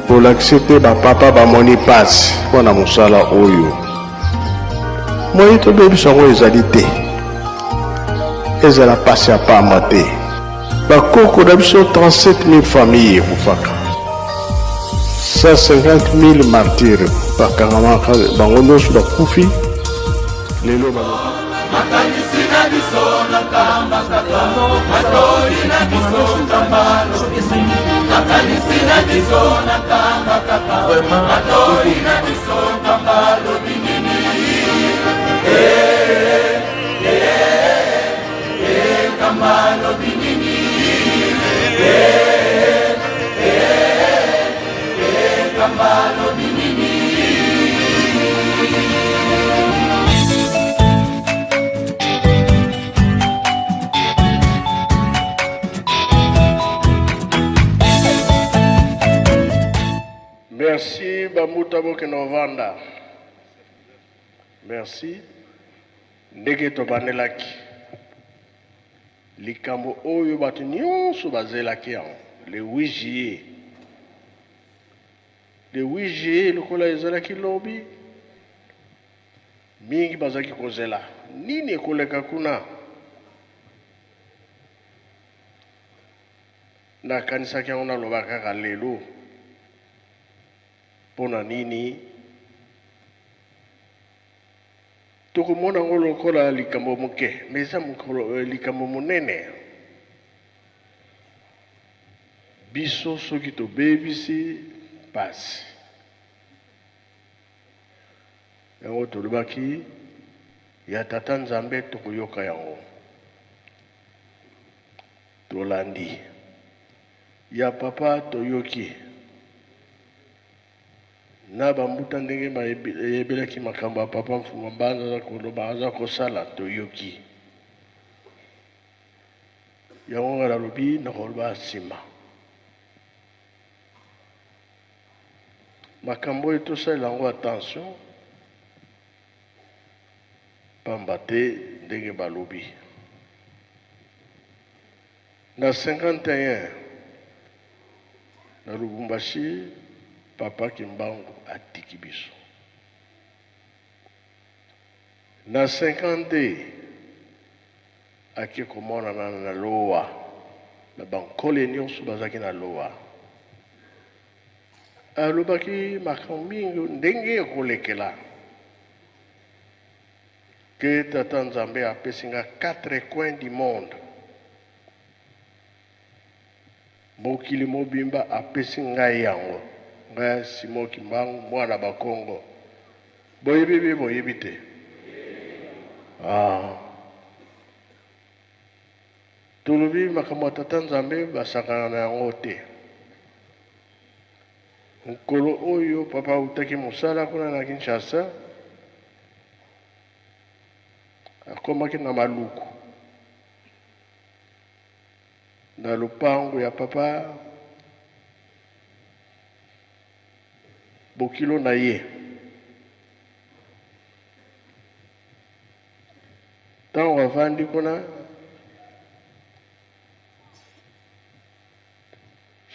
pour l'accepter papa bamoni passe mpona mosala oyo moi tobebiso yango ezali te ezala pasi ya pamba te bakoko na biso 37 000 familles ekufaka 150 000 martyrs bakangamaka bango nyonso bakufi lelo makanisi na biso na kamba kaka matoi na biso kambalo makanisi na biso na kamba kaka matoi na biso kambalo binini kambalo binini kambalo binini. Merci Bamuta Bokenovanda. Merci. Ndenge tobanelaki. Likambo oyo batu nyonso bazelaki yango. Le 8 juillet. Le 8 juillet lokola ezalaki lobi. Mingi bazaki kozela. Nini ekoleka kuna? Nakanisaki yango naloba kaka lelo. Pona nini tokomona ngo lokola likambo moke mais eza likambo monene biso soki tobebisi pasi yango tolobaki ya tata nzambe tokoyoka yango tolandi ya papa toyoki na bambuta ndenge bayebelaki makambo ya papa mfuma mbanza aza koloba aza kosala toyoki yango nga nalobi nakoloba nsima makambo oyo tosalela yango attention pamba te ndenge balobi na 51 na Lubumbashi papa Kimbangu atiki biso na 52 ake komonana na lowa na bankole nyonso bazaki na lowa alobaki makambo mingi ndenge ekolekela ke tata nzambe apesi nga 4 coins du monde mokili mobimba apesi ngai yango nga Simon Kimbangu mwana bakongo boyebi boyebi te tolobi makambo ya tata nzambe basakana na yango te nkolo oyo papa utaki mosala kuna na Kinshasa akomaki na maluku na lupango ya papa bokilo na ye ntango avandi kuna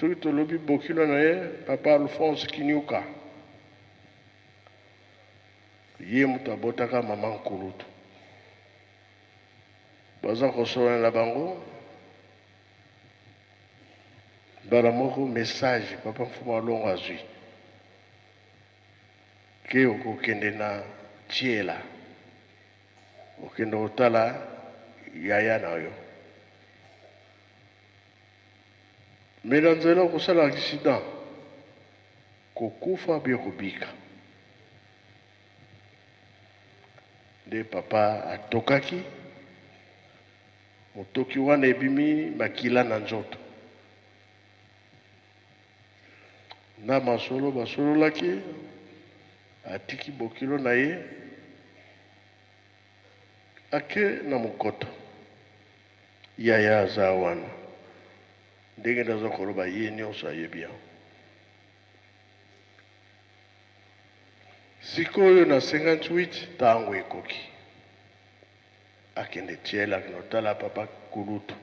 soki tolobi bokilo na ye papa Alphonse Kinyuka ye moto abotaka mama nkulutu baza kosola na bango bala moko message papa mfuma longo azwi ke okokende na tiela okende otala yaya na yo me na nzela okosala accident kokufa bie kobika nde papa atokaki motoki wana ebimi makila na nzoto na masolo basololaki atiki bokilo na ye ake na mokoto yaya aza wana ndenge naza koloba ye nyonso ayebi yango sikoyo na 58 ntango ekoki akende tiela akende otala papa kulutu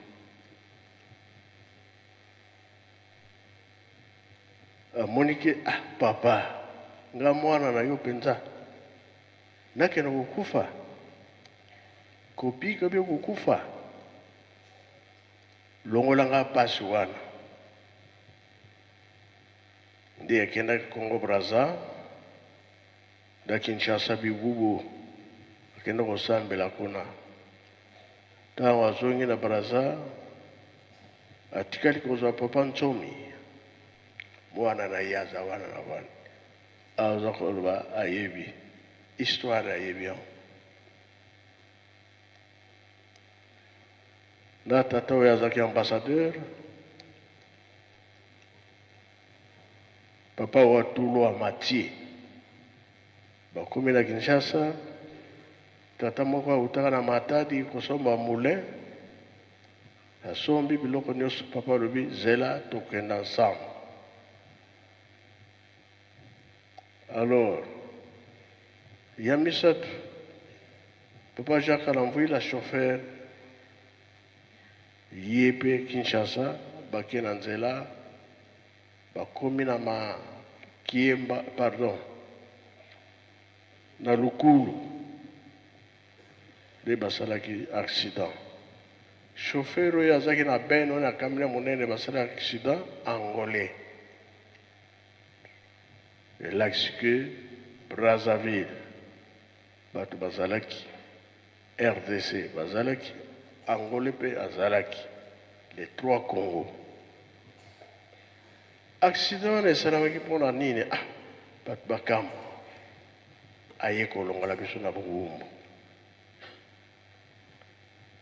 amonike papa nga mwana na yo penza nakena kukufa kopika byo kukufa longolanga pasi wana ndi akendaki Congo Brazza da Kinshasa bibubu akenda kosambela kuna ntango azongi na Brazza atikali kozwa papa Ntsomi mwana na ye aza wana na wana aza koloba ayebi histoire ayebi yango na tata oyo azalaki ambassadeur papa wa Tulo Amatie bakomi na Kinshasa tata moko autaka na Matadi kosomba moulin asombi biloko nyonso papa alobi zela tokenda ensemble. Alors Yamisat papa Jacques Alamvoui la chauffeur yepe Kinshasa bake na nzela bakomi na Kiemba pardon na Lukulu de basalaki accident chauffeur oyo azaki na beno na kamina monene basalaki accident angolais elakisi ke Brazzaville bato bazalaki RDC bazalaki angolais mpe azalaki les trois Congo accident wana esalamaki mpona nini bato bakamba aye kolongola biso na bongumbu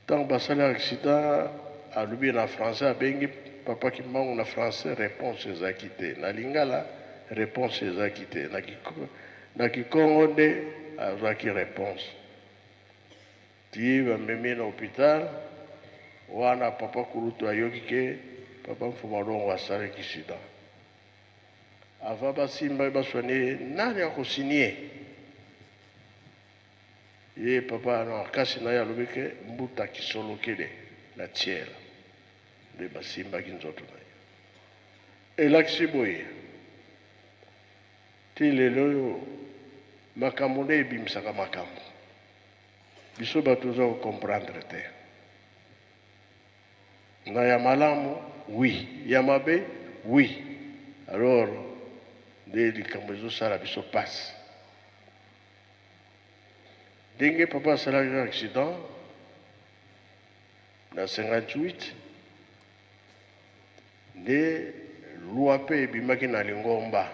ntango basali accident alobi na français abengi papa Kimbangu na français réponse ezalaki te na Lingala réponse ezalaki te na Kikongo nde azwaki réponse ti bamemi na hôpital wana papa Kulutu ayoki ke papa Mfumalongo asalaki sida ava basimba baswani nani akosinie ye papa na kasi na ye alobi ke mbuta kisolo kele na tiela nde basimbaki nzoto na ye elakisi boye ti lelo oyo makambo nde ebimisaka makambo biso bato oza kokomprendre te na ya malamu oui ya mabe oui alors nde likambo ezosala biso pasi ndenge papa asalaki accident na 58 nde lwa mpe ebimaki na Lingomba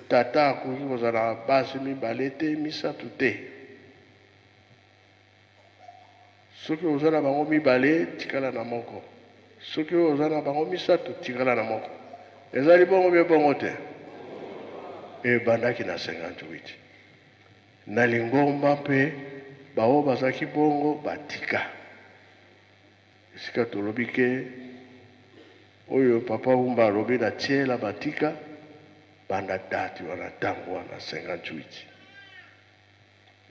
tata akoki kozala basi mibale te misato te soki oza na bango mibale tikala na moko soki oza na bango misato tikala na moko ezali bongo bie bongo te ebandaki na 58 na Lingomba mpe bao bazalaki bongo batika esika tolobi ke oyo papa Umba alobi na tiela batika banda dati wana ntango wana 58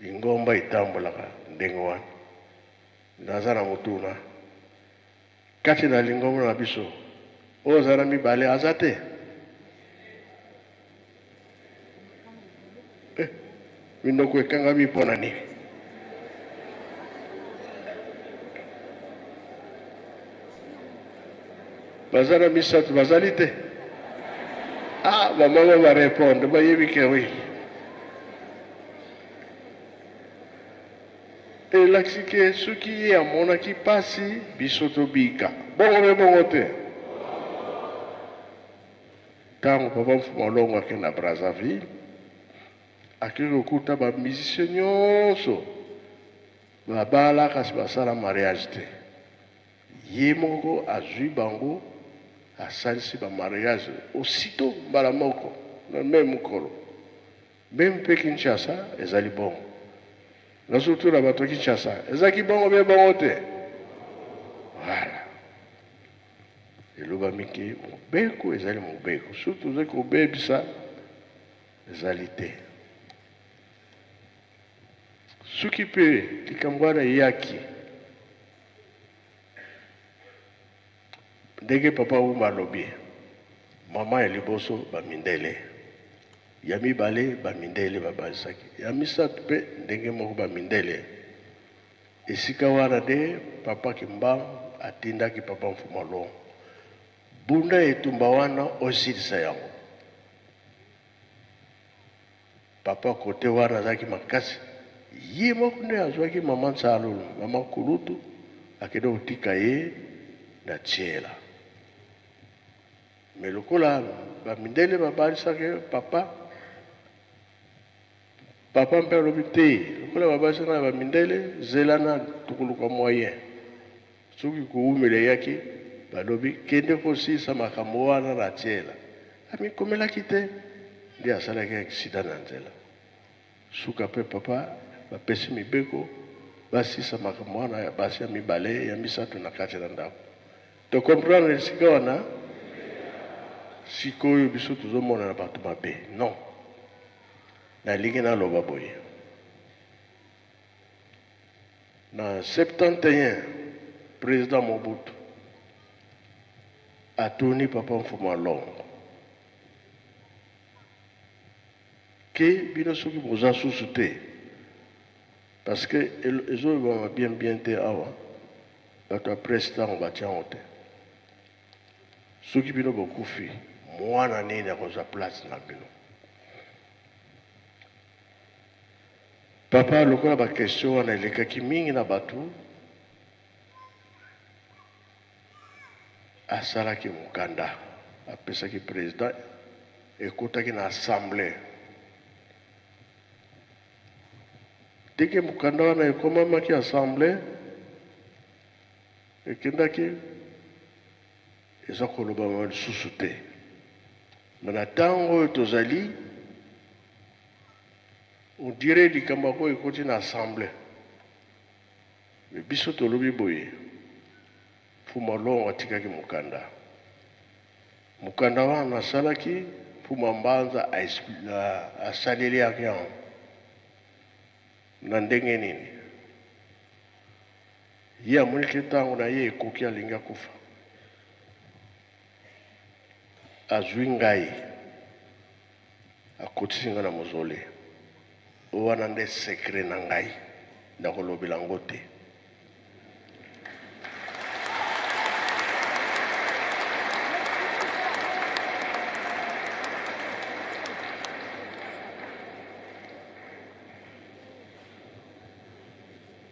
Lingomba etambolaka ndenge wana naza na motuna kati na Lingomba na biso oyo aza na mibale aza te minoko ekangami mpona nini baza na misato bazali te bamama barépondre bayebi ke wi elakisi ke soki ye amonaki pasi biso tobika bongo mpe bongo te ntango papa Mfumalongo akende na Brazzaville akei kokuta bamusicien nyonso babala kasi basala mariage te ye moko azwi bango asalisi bamariage aussitôt mbala moko na meme mokolo meme mpe Kinshasa ezali bongo nazotuna bato Kinshasa ezalaki bongo mpe bongo te voilà elobami ke mobeko ezali mobeko surtout ozali kobebisa ezali te soki mpe likambo wana eyaki ndenge papa uma alobi mama ya liboso bamindele ya mibale bamindele babalisaki ya misato mpe ndenge moko bamindele esika wana nde papa Kimbangu atindaki papa Mfumalo bunda etumba wana osilisa yango papa kote wana azalaki makasi ye moko nde azwaki mama Nsalulu mama Kulutu akende kotika ye na tiela me lokola bamindele babalisaki papa mpe alobi te lokola babalisaki na bamindele zelana tukuluka moyen soki kuumela eyaki balobi kende kosilisa makambo wana na tiela amikomelaki te nde asalaki aksida na nzela suka mpe papa bapesi mibeko basilisa makambo wana ya basi ya mibale ya misato na kati na ndako tokomprendre esika wana sikoyo biso tozomona na bato mabe non nalingi naloba boye na 71 président Mobutu atoni papa Mfumalo ke bino soki boza susu te parce que ezoyebama bien te awa bato ya presse ntango batiango te soki bino bokufi mwana nini akozwa place na bino papa lokola bakestion wana elekaki mingi na bato asalaki mokanda apesaki président ekotaki na assemblée teke mokanda wana ekomamaki assemblée ekendaki eza kolobama lisusu te me na ntango oyo tozali on dirait likambo yango ekoti na assemblée me biso tolobi boye Mfumalo atikaki mokanda wana asalaki Mfuma Mbanza asaleli yaki yango na ndenge nini ye amoniki ntango na ye ekoki alingi akufa azwi ngai akotisi nga na mozole wana nde sekre na ngai nakolobela yango te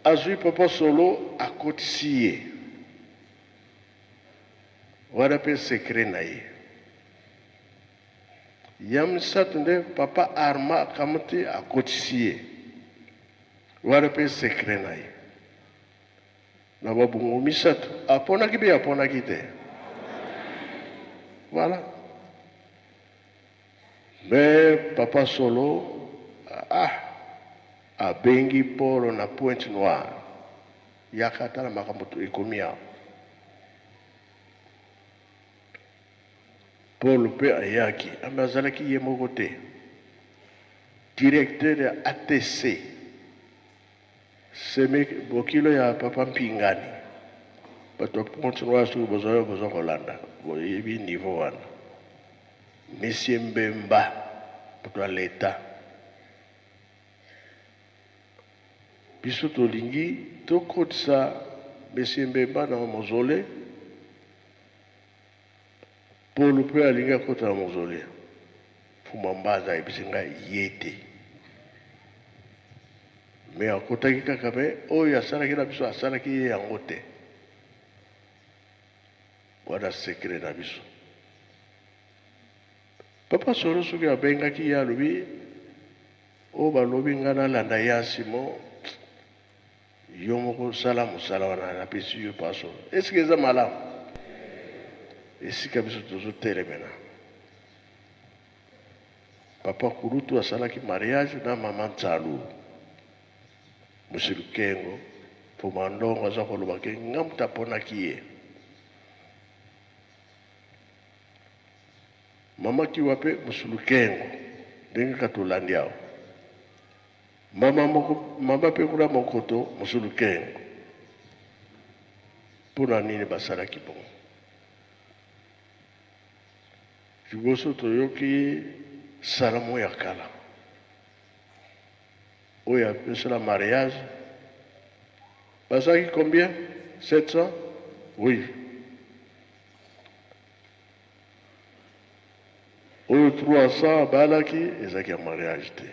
azwi papa solo akotisi ye wana mpe sekre na ye ya misato nde papa Arma akamati akotisi ye wana mpe sekre na ye na babungu misato aponaki mpe aponaki te voilà me papa solo abengi Polo na Pointe Noire yakata na makambo ekomi awa Paul mpe ayaki ame azalaki ye moko te directeur ya ATC seme bokilo ya papa Mpingani bato ya Pointe Noire soki boza kolanda boyebi niveau wana Monsieur Mbemba bato ya leta biso tolingi tokotisa Monsieur Mbemba na mozole Paul mpe alingi akota na mozole Mfuma Mbanza ayebisi ngai ye te me akotaki kaka me oyo asalaki na biso asalaki ye yango te wana sekre na biso papa solo soki abengaki ye alobi oyo balobi ngai nalanda ye asimo yo moko sala mosala wana napesi yo paso eske eza malamu esika biso tozotelemena papa Kulutu asalaki mariage na mama Nsalulu Monsieur Lukengo Mfuma Ndongo aza kolobaki nga mutu aponaki ye mama Kiwa mpe Monsieur Lukengo ndenge katolandi awo mama mpe kuna mokoto Monsieur Lukengo mpona nini basalaki bongo liboso toyoki salamu ya kala oyo apesala mariage bazalaki combien 700 oui oyo 300 abalaki ezalaki ya mariage te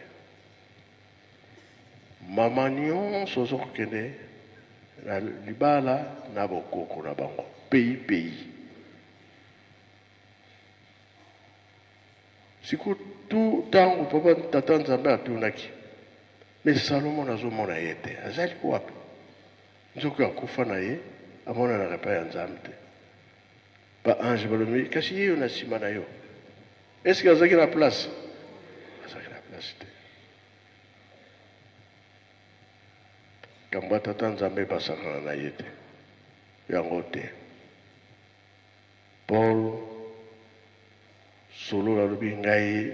mama nyonso ozokokende na libala na bokoko na bango pays siku tu ntango papa tata nzambe atunaki me salomo nazomona ye te azali wapi nzoki akufa na ye amonanaka epai ya nzambe te baange balobi kasi ye yo na nsima na yo eske azalaki na place azalaki na place te kambo ya tata nzambe basakana na ye te yango te paul solo alobi ngai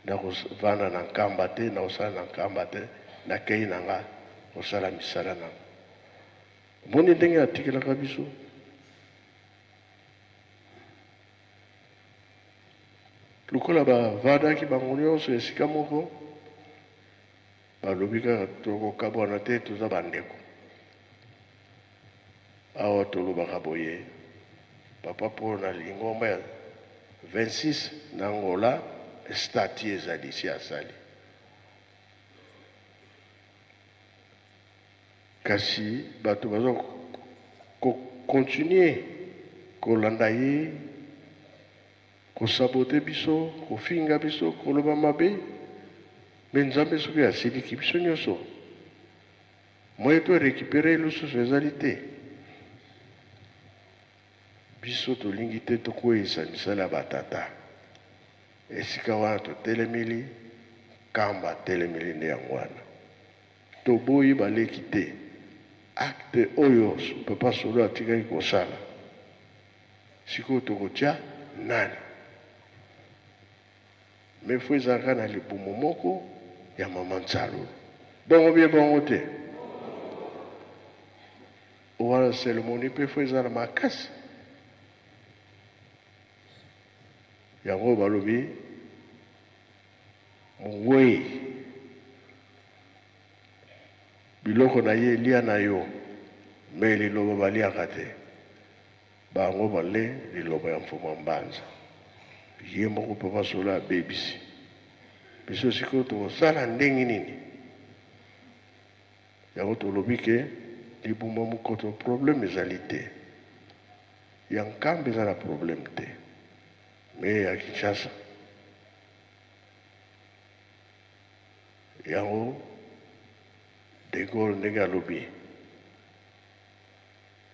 nakovanda na nkamba te nakosala na nkamba te nakei na nga kosala misala na nga omoni ndenge atikelaka biso lokola bavandaki bango nyonso esika moko balobi kaka tokokabwana te toza bandeko awa tolobaka boye papa mpo na lingomba ya 26 na Angola stati ezali si asali kasi bato baza kokontinue kolanda ye kosabote biso kofinga biso koloba mabe me nzambe soki asiliki biso nyonso moye to récupere lisusu ezali te biso tolingi te tokweyisa misala ya batata esika wana totelemeli kamba telemeli nde yango wana toboyi baleki te acte oyo papa solo atikaki kosala sikoyo tokotia nani me fo ezalaka na libumu moko ya mama nzalo bongo bie bongo te wana seremoni mpe fo eza na makasi yango balobi mongwei biloko na ye elia na yo me liloba baliaka te bango bale liloba ya mfumu mbanza ye moko papa solo abebisi biso sikoyo tokosala ndenge nini yango tolobi ke libumba mokoto problème ezali te ya nkambe eza na problème te me ya Kinshasa yango de Gaulle ndenge alobi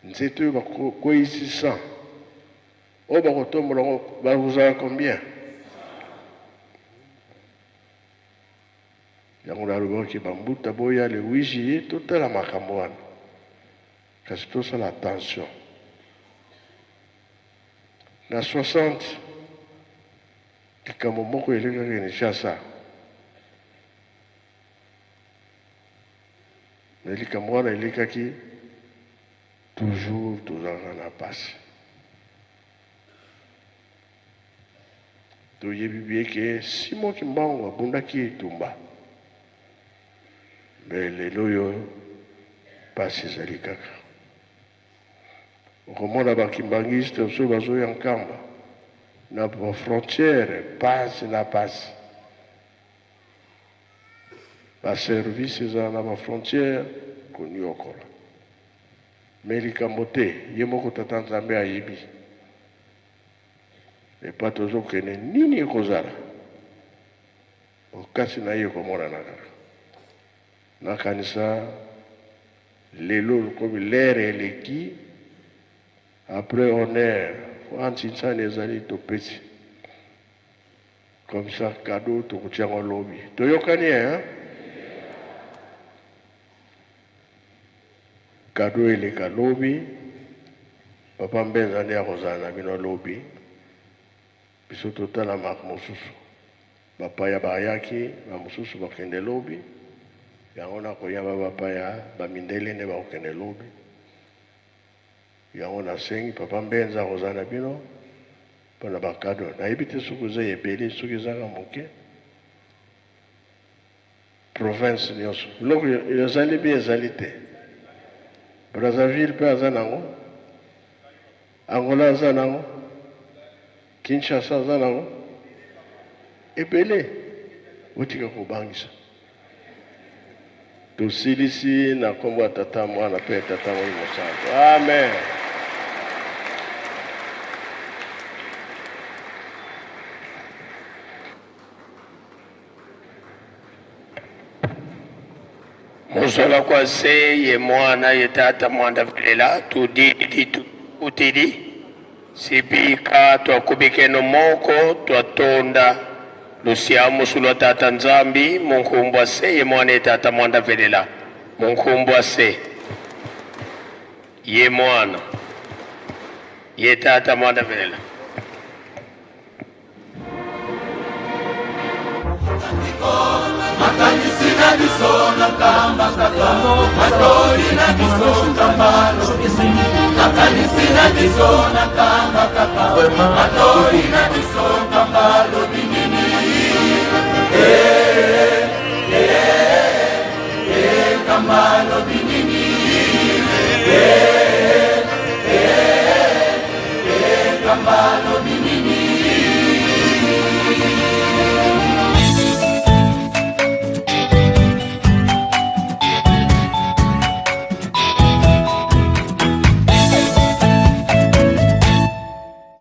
nzete oyo bakweyisi 100 oyo bakotombola ngo bakozala combien yango nalobaki bambuta boya le 8 juillet totala makambo wana kasi tosala attention na 60 likambo moko elekaki Kinshasa me likambo wana elekaki toujours tozalaka na pasi toyebi bie ke Simoki Mbangu abundaki etumba me lelo oyo pasi ezali kaka okomona bakimbangiste oso bazoya nkamba na bafrontiere pasi na pasi baservice ezala na bafrontiere koniokola me likambo te ye moko tata nzambe ayebi epa tozokende nini ekozala okasi na ye ekomona kaka nakanisa lelo lokomi lere eleki après honneur antinsani ezali topesi comme ça cadeau tokotiango lobi toyokani hein cadeau eleka lobi papa mbenza nde akozala na bino lobi biso totala mak mosusu bapaya bayaki bamosusu bakende lobi yango nakoyamba bapaya bamindele nde bakokende lobi yango nasengi papa mbenza akozala na bino mpona bakado nayebi te soki oza ebele soki ezaka moke province nyonso biloko ezali bi ezali te Brazzaville mpe aza nango Angola aza nango Kinshasa aza nango ebele otika kobangisa tosilisi na kombo ya tata mwana mpe tata Molimo Santo amen. Musola kwa se ye mwana ye tata mwanda velela tudidi utidi sipika twakubike no moko twatonda lusiamu sulo tata nzambi munkumbwa se ye mwana ye tata mwanda velela munkumbwa se ye mwana ye tata mwanda velela makanisi na biso na kamba kaka matori na biso kambalo makanisi na biso na kamba kaka matori na biso kambalo